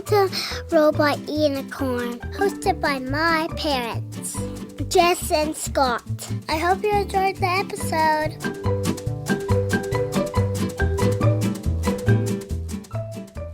to Robot Unicorn, hosted by my parents, Jess and Scott. I hope you enjoyed the episode.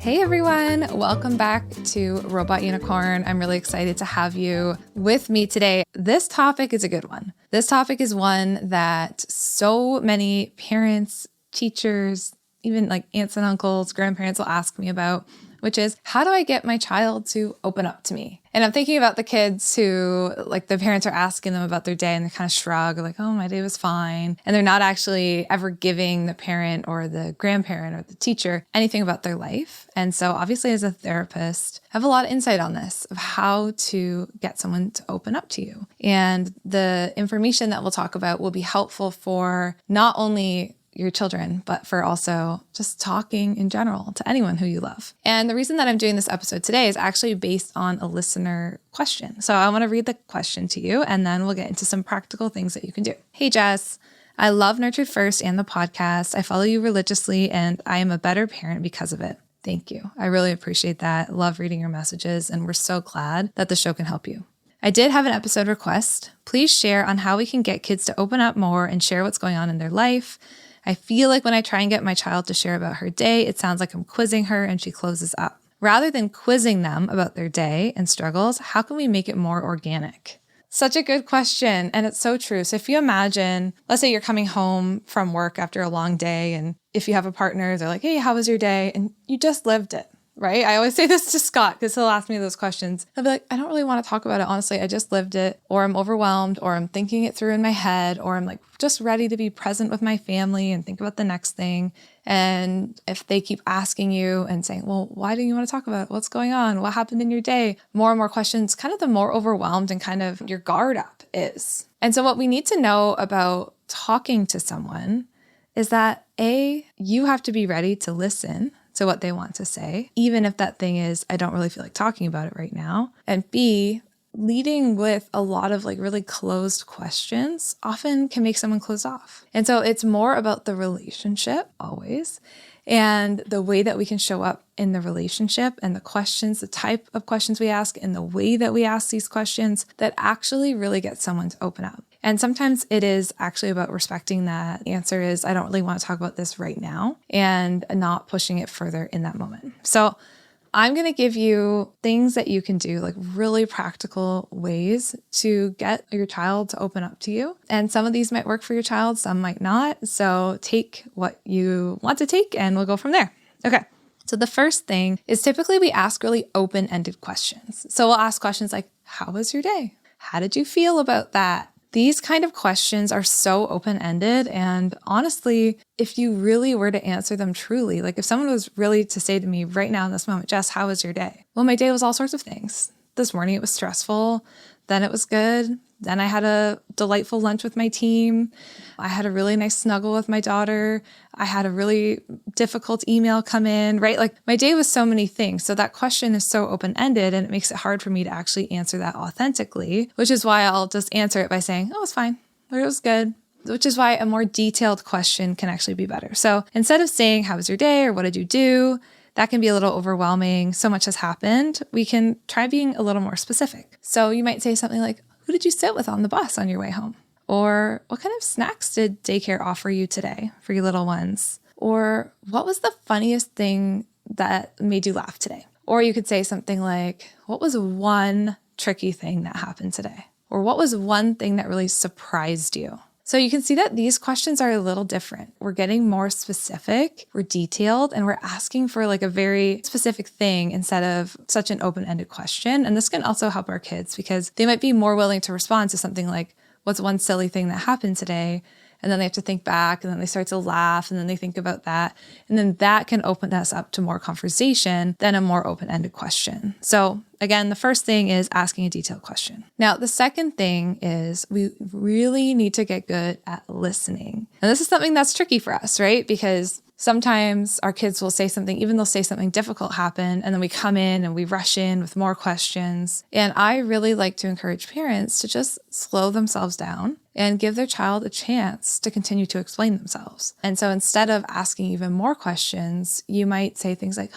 Hey everyone, welcome back to Robot Unicorn. I'm really excited to have you with me today. This topic is a good one. This topic is one that so many parents, teachers, even like aunts and uncles, grandparents will ask me about, which is, how do I get my child to open up to me? And I'm thinking about the kids who, like, the parents are asking them about their day and they kind of shrug, like, oh, my day was fine. And they're not actually ever giving the parent or the grandparent or the teacher anything about their life. And so obviously as a therapist, I have a lot of insight on this of how to get someone to open up to you. And the information that we'll talk about will be helpful for not only your children, but for also just talking in general to anyone who you love. And the reason that I'm doing this episode today is actually based on a listener question. So I want to read the question to you, and then we'll get into some practical things that you can do. Hey, Jess, I love Nurtured First and the podcast. I follow you religiously, and I am a better parent because of it. Thank you. I really appreciate that. Love reading your messages, and we're so glad that the show can help you. I did have an episode request. Please share on how we can get kids to open up more and share what's going on in their life. I feel like when I try and get my child to share about her day, it sounds like I'm quizzing her and she closes up. Rather than quizzing them about their day and struggles, how can we make it more organic? Such a good question. And it's so true. So if you imagine, let's say you're coming home from work after a long day, and if you have a partner, they're like, hey, how was your day? And you just lived it. Right? I always say this to Scott because he'll ask me those questions. I'll be like, I don't really want to talk about it. Honestly, I just lived it, or I'm overwhelmed, or I'm thinking it through in my head, or I'm like just ready to be present with my family and think about the next thing. And if they keep asking you and saying, well, why do you want to talk about it? What's going on? What happened in your day? More and more questions, kind of the more overwhelmed and kind of your guard up is. And so what we need to know about talking to someone is that A, you have to be ready to listen to what they want to say, even if that thing is, I don't really feel like talking about it right now. And B, leading with a lot of like really closed questions often can make someone closed off. And so it's more about the relationship always, and the way that we can show up in the relationship and the questions, the type of questions we ask and the way that we ask these questions that actually really get someone to open up. And sometimes it is actually about respecting that the answer is, I don't really want to talk about this right now, and not pushing it further in that moment. So I'm going to give you things that you can do, like really practical ways to get your child to open up to you. And some of these might work for your child, some might not. So take what you want to take and we'll go from there. Okay. So the first thing is typically we ask really open-ended questions. So we'll ask questions like, how was your day? How did you feel about that? These kind of questions are so open-ended, and honestly, if you really were to answer them truly, like if someone was really to say to me right now in this moment, Jess, how was your day? Well, my day was all sorts of things. This morning it was stressful, then it was good. Then I had a delightful lunch with my team. I had a really nice snuggle with my daughter. I had a really difficult email come in, right? Like my day was so many things. So that question is so open-ended, and it makes it hard for me to actually answer that authentically, which is why I'll just answer it by saying, oh, it's fine, or it was good, which is why a more detailed question can actually be better. So instead of saying, how was your day? Or what did you do? That can be a little overwhelming. So much has happened. We can try being a little more specific. So you might say something like, who did you sit with on the bus on your way home? Or what kind of snacks did daycare offer you today for your little ones? Or what was the funniest thing that made you laugh today? Or you could say something like, what was one tricky thing that happened today? Or what was one thing that really surprised you? So you can see that these questions are a little different. We're getting more specific, we're detailed, and we're asking for like a very specific thing instead of such an open-ended question. And this can also help our kids because they might be more willing to respond to something like, what's one silly thing that happened today? And then they have to think back, and then they start to laugh, and then they think about that. And then that can open us up to more conversation than a more open-ended question. So again, the first thing is asking a detailed question. Now, the second thing is we really need to get good at listening. And this is something that's tricky for us, right? Because sometimes our kids will say something, even they'll say something difficult happen, and then we come in and we rush in with more questions. And I really like to encourage parents to just slow themselves down and give their child a chance to continue to explain themselves. And so instead of asking even more questions, you might say things like,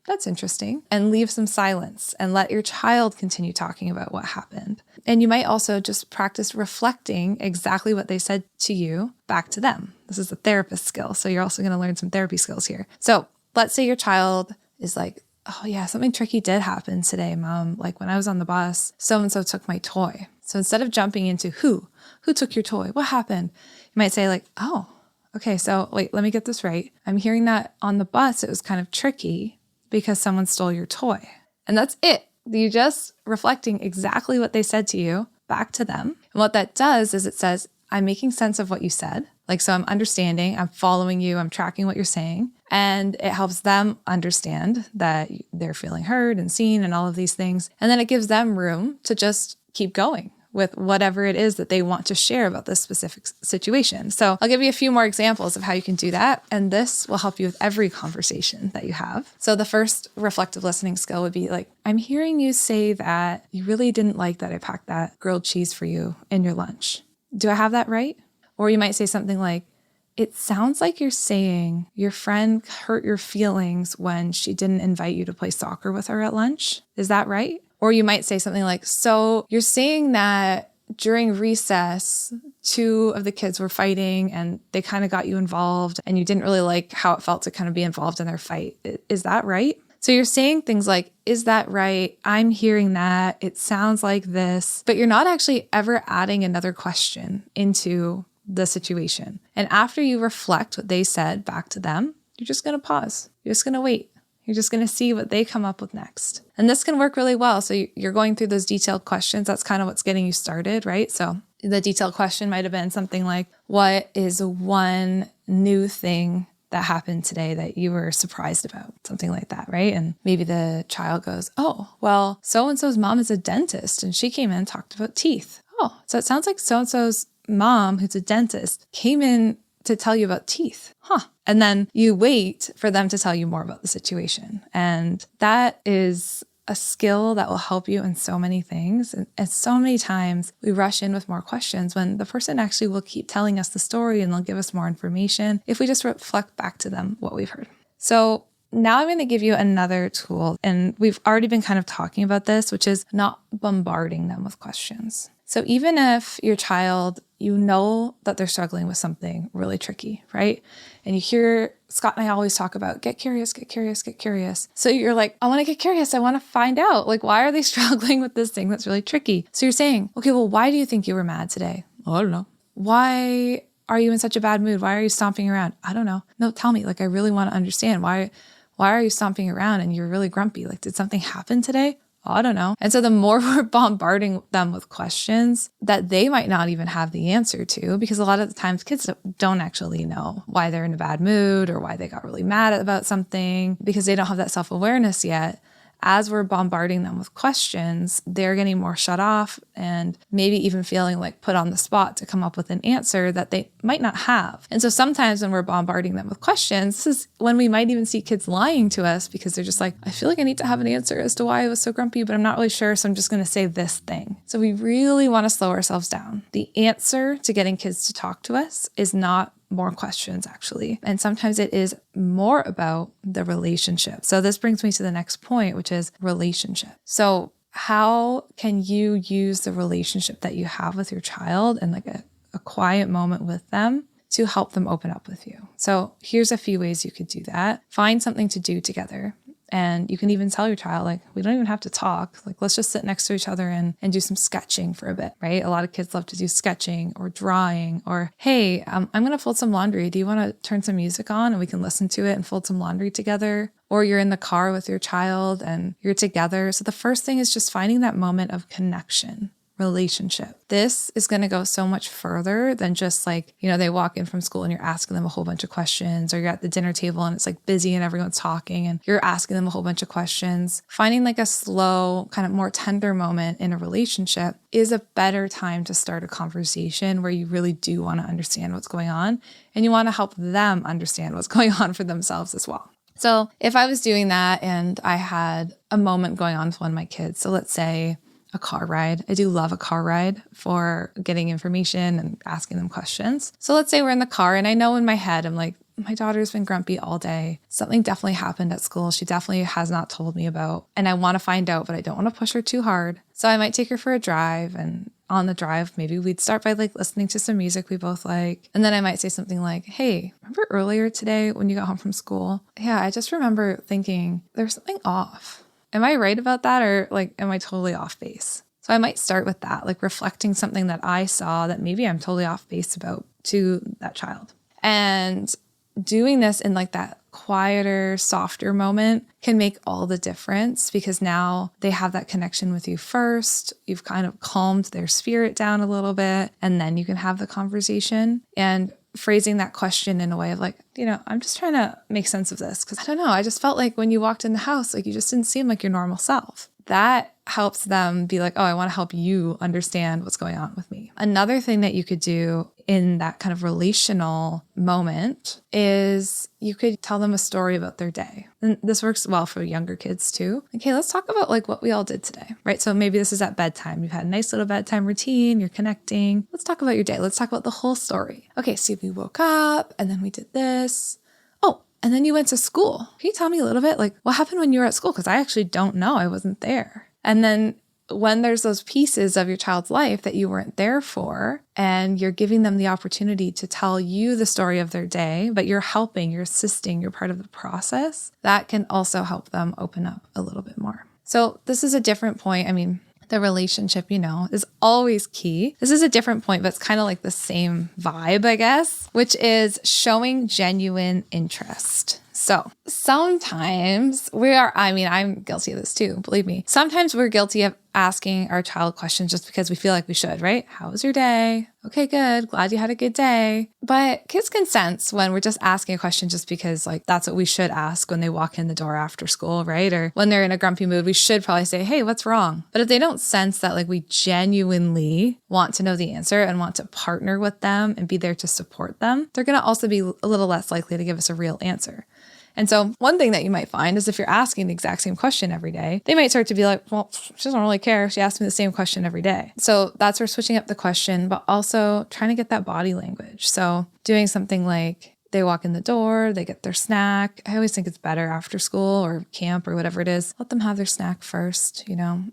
that's interesting, and leave some silence and let your child continue talking about what happened. And you might also just practice reflecting exactly what they said to you back to them. This is a therapist skill. So you're also going to learn some therapy skills here. So let's say your child is like, oh yeah, something tricky did happen today, Mom. Like when I was on the bus, so-and-so took my toy. So instead of jumping into who took your toy? What happened? You might say like, oh, okay, so wait, let me get this right. I'm hearing that on the bus, it was kind of tricky because someone stole your toy. And that's it. You just reflecting exactly what they said to you back to them. And what that does is it says, I'm making sense of what you said. Like, so I'm understanding, I'm following you, I'm tracking what you're saying. And it helps them understand that they're feeling heard and seen and all of these things. And then it gives them room to just keep going with whatever it is that they want to share about this specific situation. So I'll give you a few more examples of how you can do that. And this will help you with every conversation that you have. So the first reflective listening skill would be like, I'm hearing you say that you really didn't like that I packed that grilled cheese for you in your lunch. Do I have that right? Or you might say something like, it sounds like you're saying your friend hurt your feelings when she didn't invite you to play soccer with her at lunch. Is that right? Or you might say something like, so you're saying that during recess, 2 of the kids were fighting and they kind of got you involved and you didn't really like how it felt to kind of be involved in their fight. Is that right? So you're saying things like, is that right? I'm hearing that. It sounds like this, but you're not actually ever adding another question into the situation. And after you reflect what they said back to them, you're just going to pause. You're just going to wait. You're just going to see what they come up with next. And this can work really well. So you're going through those detailed questions. That's kind of what's getting you started, right? So the detailed question might have been something like, what is one new thing that happened today that you were surprised about? Something like that, right? And maybe the child goes, oh, well, so-and-so's mom is a dentist and she came in and talked about teeth. Oh, so it sounds like so-and-so's mom, who's a dentist, came in to tell you about teeth. And then you wait for them to tell you more about the situation. And that is a skill that will help you in so many things. And so many times we rush in with more questions when the person actually will keep telling us the story and they'll give us more information if we just reflect back to them what we've heard. So now I'm going to give you another tool. And we've already been kind of talking about this, which is not bombarding them with questions. So even if your child, you know that they're struggling with something really tricky, right? And you hear Scott and I always talk about get curious, get curious, get curious. So you're like, I want to get curious. I want to find out, like, why are they struggling with this thing that's really tricky? So you're saying, okay, well, why do you think you were mad today? Oh, I don't know. Why are you in such a bad mood? Why are you stomping around? I don't know. No, tell me. Like, I really want to understand. Why are you stomping around and you're really grumpy? Like, did something happen today? Oh, I don't know. And so the more we're bombarding them with questions that they might not even have the answer to, because a lot of the times kids don't actually know why they're in a bad mood or why they got really mad about something because they don't have that self-awareness yet. As we're bombarding them with questions, they're getting more shut off and maybe even feeling like put on the spot to come up with an answer that they might not have. And so sometimes when we're bombarding them with questions, this is when we might even see kids lying to us because they're just like, I feel like I need to have an answer as to why I was so grumpy, but I'm not really sure. So I'm just going to say this thing. So we really want to slow ourselves down. The answer to getting kids to talk to us is not more questions, actually. And sometimes it is more about the relationship. So this brings me to the next point, which is relationship. So how can you use the relationship that you have with your child and like a quiet moment with them to help them open up with you? So here's a few ways you could do that. Find something to do together. And you can even tell your child, like, we don't even have to talk. Like, let's just sit next to each other and do some sketching for a bit, right? A lot of kids love to do sketching or drawing or, hey, I'm going to fold some laundry. Do you want to turn some music on and we can listen to it and fold some laundry together? Or you're in the car with your child and you're together. So the first thing is just finding that moment of connection. Relationship. This is going to go so much further than just like, they walk in from school and you're asking them a whole bunch of questions, or you're at the dinner table and it's like busy and everyone's talking and you're asking them a whole bunch of questions. Finding like a slow, kind of more tender moment in a relationship is a better time to start a conversation where you really do want to understand what's going on and you want to help them understand what's going on for themselves as well. So if I was doing that and I had a moment going on with one of my kids, so let's say a car ride. I do love a car ride for getting information and asking them questions. So let's say we're in the car and I know in my head, I'm like, my daughter's been grumpy all day. Something definitely happened at school. She definitely has not told me about, and I want to find out, but I don't want to push her too hard. So I might take her for a drive, and on the drive, maybe we'd start by like listening to some music we both like. And then I might say something like, hey, remember earlier today when you got home from school? Yeah, I just remember thinking there's something off. Am I right about that? Or like, am I totally off base? So I might start with that, like reflecting something that I saw that maybe I'm totally off base about to that child. And doing this in like that quieter, softer moment can make all the difference, because now they have that connection with you first. You've kind of calmed their spirit down a little bit, and then you can have the conversation. And phrasing that question in a way of like, I'm just trying to make sense of this, because I don't know, I just felt like when you walked in the house, like you just didn't seem like your normal self. That helps them be like, oh, I want to help you understand what's going on with me. Another thing that you could do in that kind of relational moment is you could tell them a story about their day. And this works well for younger kids too. Okay, let's talk about like what we all did today, right? So maybe this is at bedtime. You've had a nice little bedtime routine. You're connecting. Let's talk about your day. Let's talk about the whole story. Okay, so we woke up and then we did this. Oh, and then you went to school. Can you tell me a little bit like what happened when you were at school? Because I actually don't know. I wasn't there. And then when there's those pieces of your child's life that you weren't there for, and you're giving them the opportunity to tell you the story of their day, but you're helping, you're assisting, you're part of the process, that can also help them open up a little bit more. So this is a different point. I mean, the relationship, is always key. This is a different point, but it's kind of like the same vibe, I guess, which is showing genuine interest. So sometimes I'm guilty of this too, believe me. Sometimes we're guilty of asking our child questions just because we feel like we should, right? How was your day? Okay, good. Glad you had a good day. But kids can sense when we're just asking a question just because like that's what we should ask when they walk in the door after school, right? Or when they're in a grumpy mood, we should probably say, hey, what's wrong? But if they don't sense that like we genuinely want to know the answer and want to partner with them and be there to support them, they're going to also be a little less likely to give us a real answer. And so one thing that you might find is if you're asking the exact same question every day, they might start to be like, well, she doesn't really care. She asked me the same question every day. So that's where switching up the question, but also trying to get that body language. So doing something like they walk in the door, they get their snack. I always think it's better after school or camp or whatever it is. Let them have their snack first.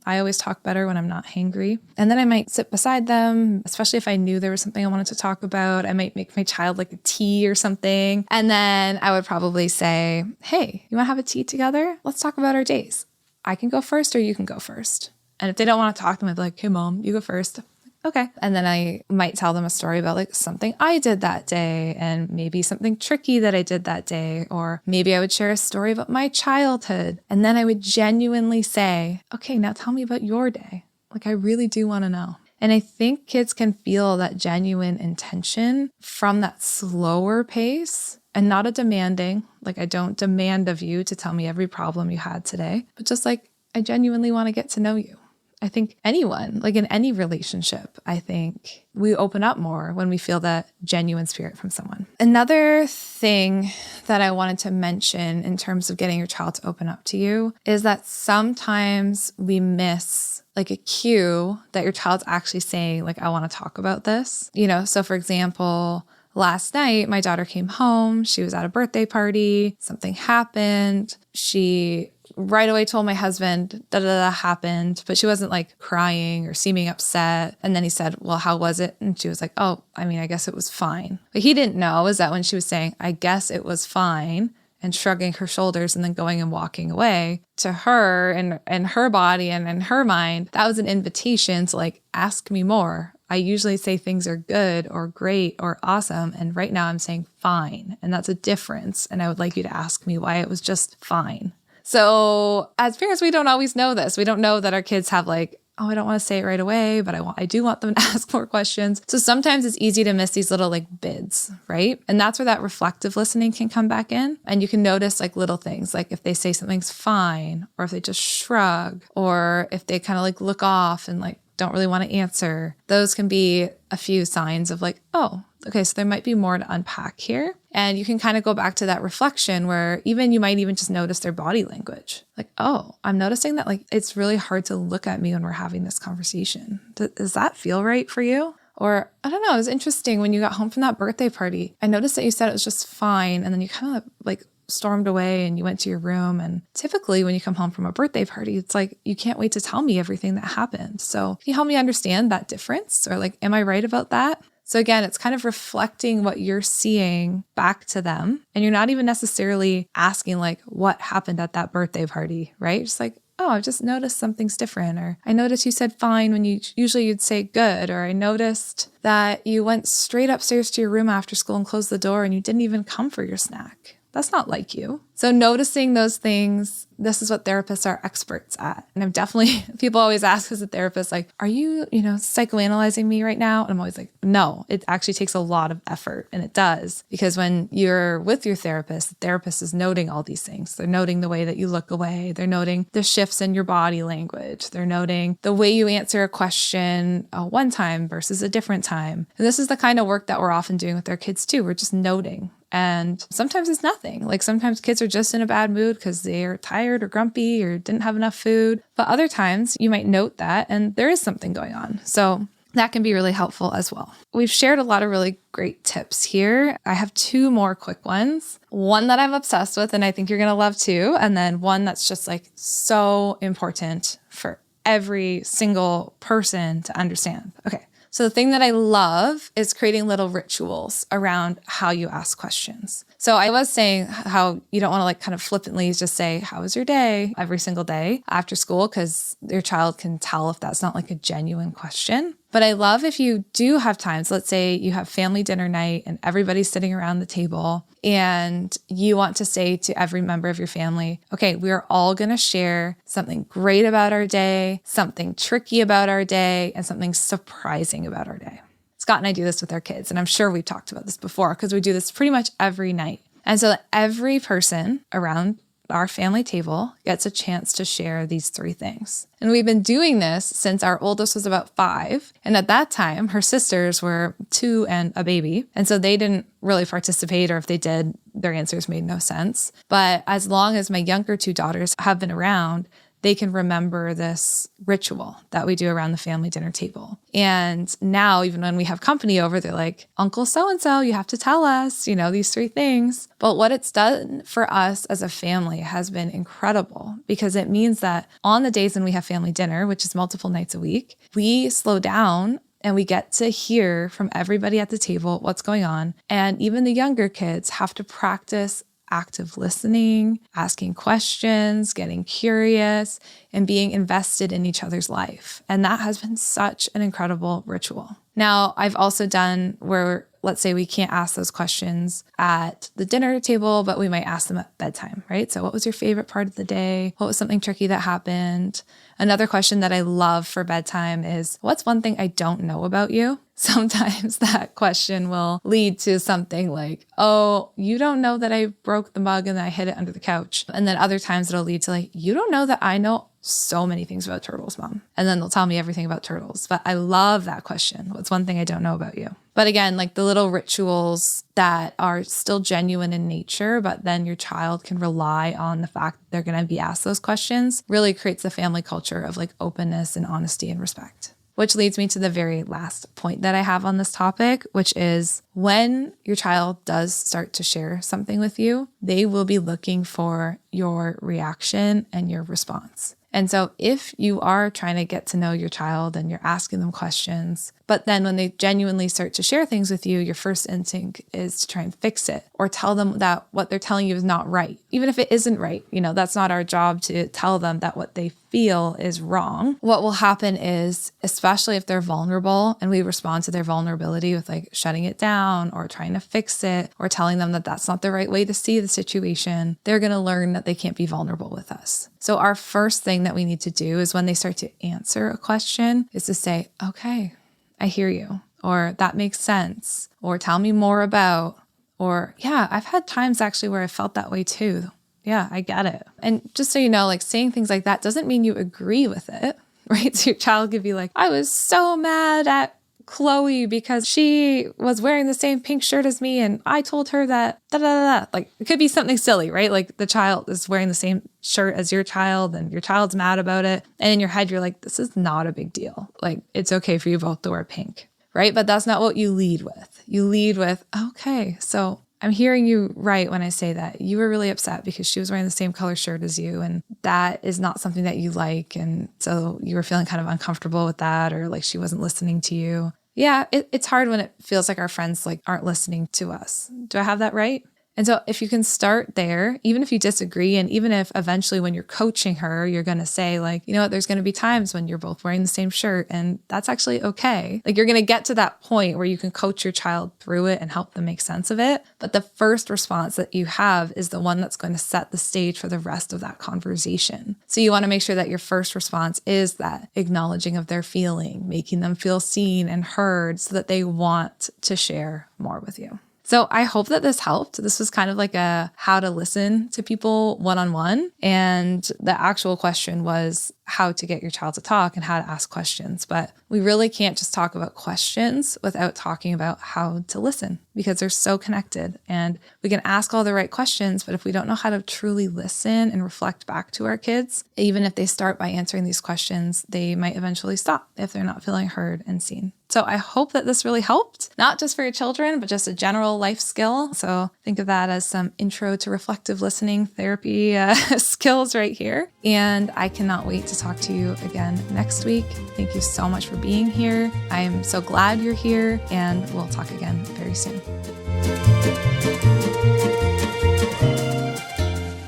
I always talk better when I'm not hangry. And then I might sit beside them, especially if I knew there was something I wanted to talk about. I might make my child like a tea or something. And then I would probably say, hey, you want to have a tea together? Let's talk about our days. I can go first or you can go first. And if they don't want to talk to them, I'd be like, hey, mom, you go first. Okay. And then I might tell them a story about like something I did that day and maybe something tricky that I did that day. Or maybe I would share a story about my childhood. And then I would genuinely say, okay, now tell me about your day. Like I really do want to know. And I think kids can feel that genuine intention from that slower pace and not a demanding, like I don't demand of you to tell me every problem you had today, but just like I genuinely want to get to know you. I think anyone, like in any relationship, I think we open up more when we feel that genuine spirit from someone. Another thing that I wanted to mention in terms of getting your child to open up to you is that sometimes we miss like a cue that your child's actually saying, like, I want to talk about this. So for example, last night, my daughter came home. She was at a birthday party. Something happened. She right away told my husband that happened, but she wasn't like crying or seeming upset. And then he said, well, how was it? And she was like, oh, I guess it was fine. What he didn't know is that when she was saying, I guess it was fine, and shrugging her shoulders and then going and walking away, to her and her body and in her mind, that was an invitation to like, ask me more. I usually say things are good or great or awesome. And right now I'm saying fine. And that's a difference. And I would like you to ask me why it was just fine. So as parents, we don't always know this. We don't know that our kids have like, oh, I don't want to say it right away, but I do want them to ask more questions. So sometimes it's easy to miss these little like bids, right? And that's where that reflective listening can come back in. And you can notice like little things, like if they say something's fine, or if they just shrug, or if they kind of like look off and like don't really want to answer. Those can be a few signs of like, oh, okay, so there might be more to unpack here. And you can kind of go back to that reflection where you might even just notice their body language. Like, oh, I'm noticing that like it's really hard to look at me when we're having this conversation. Does that feel right for you? Or I don't know, it was interesting when you got home from that birthday party. I noticed that you said it was just fine. And then you kind of like stormed away and you went to your room. And typically when you come home from a birthday party, it's like, you can't wait to tell me everything that happened. So can you help me understand that difference? Or like, am I right about that? So again, it's kind of reflecting what you're seeing back to them. And you're not even necessarily asking like, what happened at that birthday party, right? Just like, oh, I just noticed something's different. Or I noticed you said fine when you'd say good. Or I noticed that you went straight upstairs to your room after school and closed the door and you didn't even come for your snack. That's not like you. So noticing those things, this is what therapists are experts at. And I'm definitely, people always ask as a therapist, like, are you, psychoanalyzing me right now? And I'm always like, no, it actually takes a lot of effort. And it does, because when you're with your therapist, the therapist is noting all these things. They're noting the way that you look away. They're noting the shifts in your body language. They're noting the way you answer a question one time versus a different time. And this is the kind of work that we're often doing with our kids too. We're just noting. And sometimes it's nothing. Like sometimes kids are just in a bad mood because they're tired or grumpy or didn't have enough food. But other times you might note that and there is something going on. So that can be really helpful as well. We've shared a lot of really great tips here. I have 2 more quick ones. One that I'm obsessed with and I think you're going to love too. And then one that's just like so important for every single person to understand. Okay. So the thing that I love is creating little rituals around how you ask questions. So I was saying how you don't want to like kind of flippantly just say, how was your day every single day after school? Because your child can tell if that's not like a genuine question. But I love if you do have times, let's say you have family dinner night and everybody's sitting around the table and you want to say to every member of your family, okay, we're all going to share something great about our day, something tricky about our day, and something surprising about our day. Scott and I do this with our kids, and I'm sure we've talked about this before because we do this pretty much every night. And so every person around our family table gets a chance to share these 3 things. And we've been doing this since our oldest was about 5. And at that time, her sisters were 2 and a baby. And so they didn't really participate, or if they did, their answers made no sense. But as long as my younger 2 daughters have been around, they can remember this ritual that we do around the family dinner table. And now, even when we have company over, they're like, Uncle so-and-so, you have to tell us, these 3 things. But what it's done for us as a family has been incredible because it means that on the days when we have family dinner, which is multiple nights a week, we slow down and we get to hear from everybody at the table what's going on. And even the younger kids have to practice active listening, asking questions, getting curious, and being invested in each other's life. And that has been such an incredible ritual. Now, I've also done where, let's say we can't ask those questions at the dinner table, but we might ask them at bedtime, right? So what was your favorite part of the day? What was something tricky that happened? Another question that I love for bedtime is, what's one thing I don't know about you? Sometimes that question will lead to something like, oh, you don't know that I broke the mug and I hid it under the couch. And then other times it'll lead to like, you don't know that I know so many things about turtles, Mom. And then they'll tell me everything about turtles. But I love that question. What's one thing I don't know about you? But again, like the little rituals that are still genuine in nature, but then your child can rely on the fact that they're going to be asked those questions really creates a family culture of like openness and honesty and respect. Which leads me to the very last point that I have on this topic, which is when your child does start to share something with you, they will be looking for your reaction and your response. And so if you are trying to get to know your child and you're asking them questions, but then when they genuinely start to share things with you, your first instinct is to try and fix it or tell them that what they're telling you is not right. Even if it isn't right, that's not our job to tell them that what they feel is wrong. What will happen is, especially if they're vulnerable and we respond to their vulnerability with like shutting it down or trying to fix it or telling them that that's not the right way to see the situation, they're going to learn that they can't be vulnerable with us. So our first thing that we need to do is when they start to answer a question is to say, okay, I hear you, or that makes sense, or tell me more about, or yeah, I've had times actually where I felt that way too. Yeah, I get it. And just so you know, like saying things like that doesn't mean you agree with it, right? So your child could be like, I was so mad at Chloe because she was wearing the same pink shirt as me and I told her that da da da da. Like it could be something silly, right? Like the child is wearing the same shirt as your child and your child's mad about it. And in your head, you're like, this is not a big deal. Like it's okay for you both to wear pink, right? But that's not what you lead with. You lead with, okay, so I'm hearing you right when I say that. You were really upset because she was wearing the same color shirt as you, and that is not something that you like. And so you were feeling kind of uncomfortable with that, or like she wasn't listening to you. Yeah, it's hard when it feels like our friends like aren't listening to us. Do I have that right? And so if you can start there, even if you disagree, and even if eventually when you're coaching her, you're going to say like, you know what, there's going to be times when you're both wearing the same shirt and that's actually okay. Like you're going to get to that point where you can coach your child through it and help them make sense of it. But the first response that you have is the one that's going to set the stage for the rest of that conversation. So you want to make sure that your first response is that acknowledging of their feeling, making them feel seen and heard so that they want to share more with you. So I hope that this helped. This was kind of like a how to listen to people one-on-one. And the actual question was how to get your child to talk and how to ask questions. But we really can't just talk about questions without talking about how to listen, because they're so connected. And we can ask all the right questions, but if we don't know how to truly listen and reflect back to our kids, even if they start by answering these questions, they might eventually stop if they're not feeling heard and seen. So I hope that this really helped, not just for your children, but just a general life skill. So think of that as some intro to reflective listening therapy skills right here. And I cannot wait to talk to you again next week. Thank you so much for being here. I am so glad you're here, and we'll talk again very soon.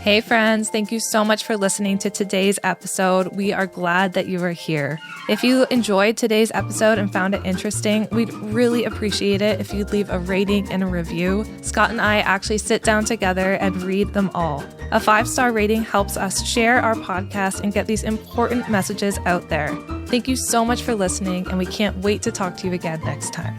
Hey friends, thank you so much for listening to today's episode. We are glad that you are here. If you enjoyed today's episode and found it interesting, we'd really appreciate it if you'd leave a rating and a review. Scott and I actually sit down together and read them all. A 5-star rating helps us share our podcast and get these important messages out there. Thank you so much for listening, and we can't wait to talk to you again next time.